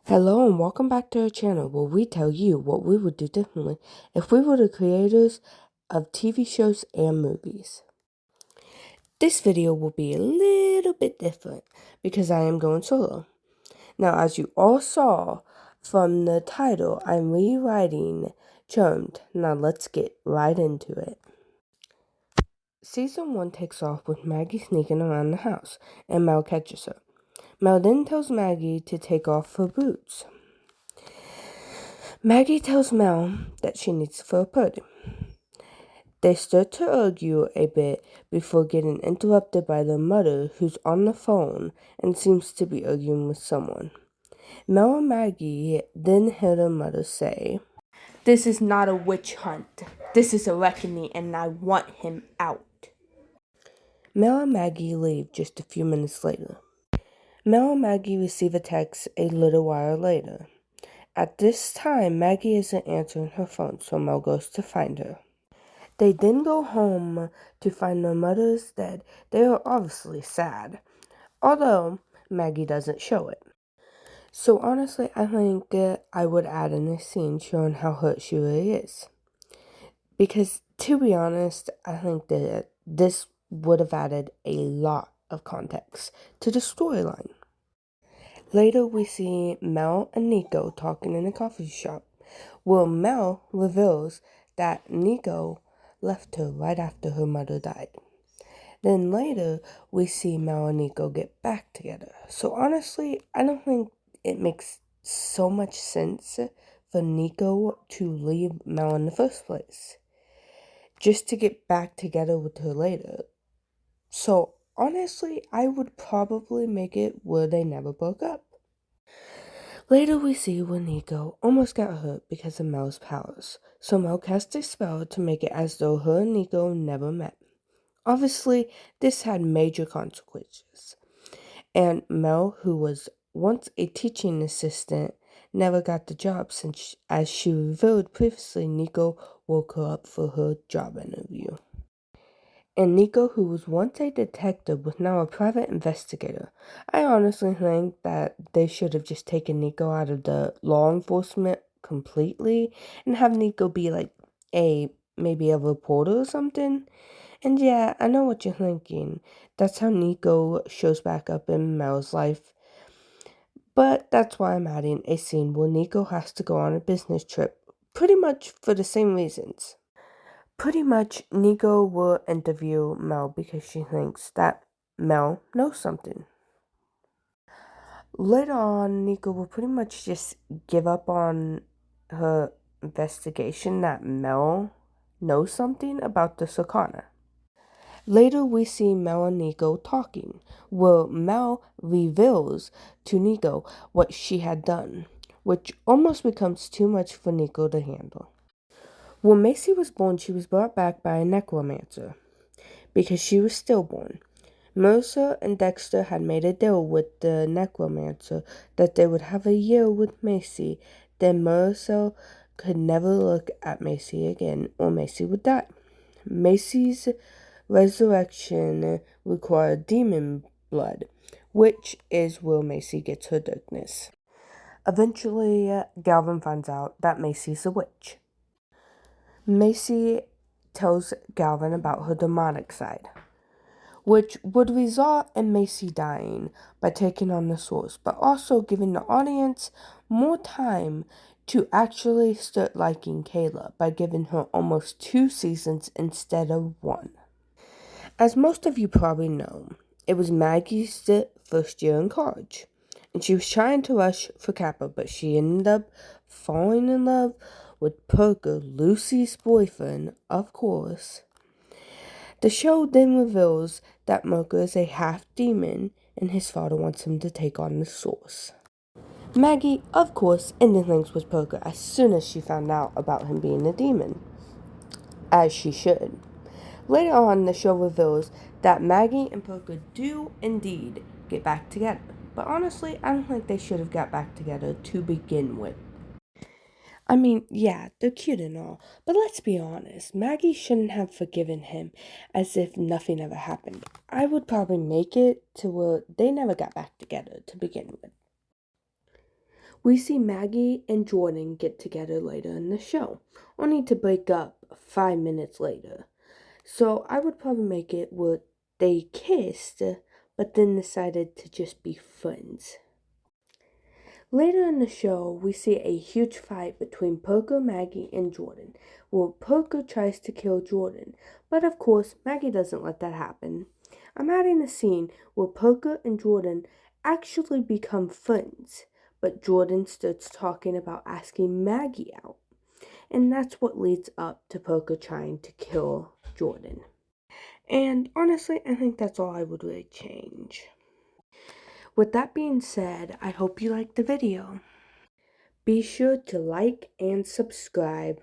Hello and welcome back to our channel where we tell you what we would do differently if we were the creators of TV shows and movies. This video will be a little bit different because I am going solo. Now, as you all saw from the title, I'm rewriting Charmed. Now let's get right into it. Season 1 takes off with Maggie sneaking around the house and Mel catches her. Mel then tells Maggie to take off her boots. Maggie tells Mel that she needs to throw a party. They start to argue a bit before getting interrupted by their mother, who's on the phone and seems to be arguing with someone. Mel and Maggie then hear their mother say, "This is not a witch hunt. This is a reckoning and I want him out." Mel and Maggie leave just a few minutes later. Mel and Maggie receive a text a little while later. At this time, Maggie isn't answering her phone, so Mel goes to find her. They then go home to find their mother is dead. They are obviously sad, although Maggie doesn't show it. So honestly, I think I would add in a scene showing how hurt she really is. Because to be honest, I think that this would have added a lot of context to the storyline. Later, we see Mel and Nico talking in a coffee shop, where Mel reveals that Nico left her right after her mother died. Then later, we see Mel and Nico get back together. So honestly, I don't think it makes so much sense for Nico to leave Mel in the first place, just to get back together with her later. So honestly, I would probably make it where they never broke up. Later we see where Nico almost got hurt because of Mel's powers, so Mel cast a spell to make it as though her and Nico never met. Obviously, this had major consequences, and Mel, who was once a teaching assistant, never got the job since, as she revealed previously, Nico woke her up for her job interview. And Nico, who was once a detective, was now a private investigator. I honestly think that they should have just taken Nico out of the law enforcement completely and have Nico be like maybe a reporter or something. And yeah, I know what you're thinking. That's how Nico shows back up in Mel's life. But that's why I'm adding a scene where Nico has to go on a business trip, pretty much for the same reasons. Pretty much, Nico will interview Mel because she thinks that Mel knows something. Later on, Nico will pretty much just give up on her investigation that Mel knows something about the Sakana. Later, we see Mel and Nico talking, where Mel reveals to Nico what she had done, which almost becomes too much for Nico to handle. When Macy was born, she was brought back by a necromancer because she was stillborn. Mercer and Dexter had made a deal with the necromancer that they would have a year with Macy, then Mercer could never look at Macy again or Macy would die. Macy's resurrection required demon blood, which is where Macy gets her darkness. Eventually, Galvin finds out that Macy's a witch. Macy tells Galvin about her demonic side, which would result in Macy dying by taking on the source, but also giving the audience more time to actually start liking Kayla by giving her almost 2 seasons instead of 1. As most of you probably know, it was Maggie's first year in college, and she was trying to rush for Kappa, but she ended up falling in love with Parker, Lucy's boyfriend, of course. The show then reveals that Parker is a half-demon, and his father wants him to take on the source. Maggie, of course, ended things with Parker as soon as she found out about him being a demon, as she should. Later on, the show reveals that Maggie and Parker do indeed get back together, but honestly, I don't think they should have got back together to begin with. I mean, yeah, they're cute and all, but let's be honest, Maggie shouldn't have forgiven him as if nothing ever happened. I would probably make it to where they never got back together to begin with. We see Maggie and Jordan get together later in the show, only to break up 5 minutes later. So I would probably make it where they kissed, but then decided to just be friends. Later in the show, we see a huge fight between Poker, Maggie, and Jordan, where Poker tries to kill Jordan, but of course, Maggie doesn't let that happen. I'm adding a scene where Poker and Jordan actually become friends, but Jordan starts talking about asking Maggie out, and that's what leads up to Poker trying to kill Jordan. And honestly, I think that's all I would really change. With that being said, I hope you liked the video. Be sure to like and subscribe.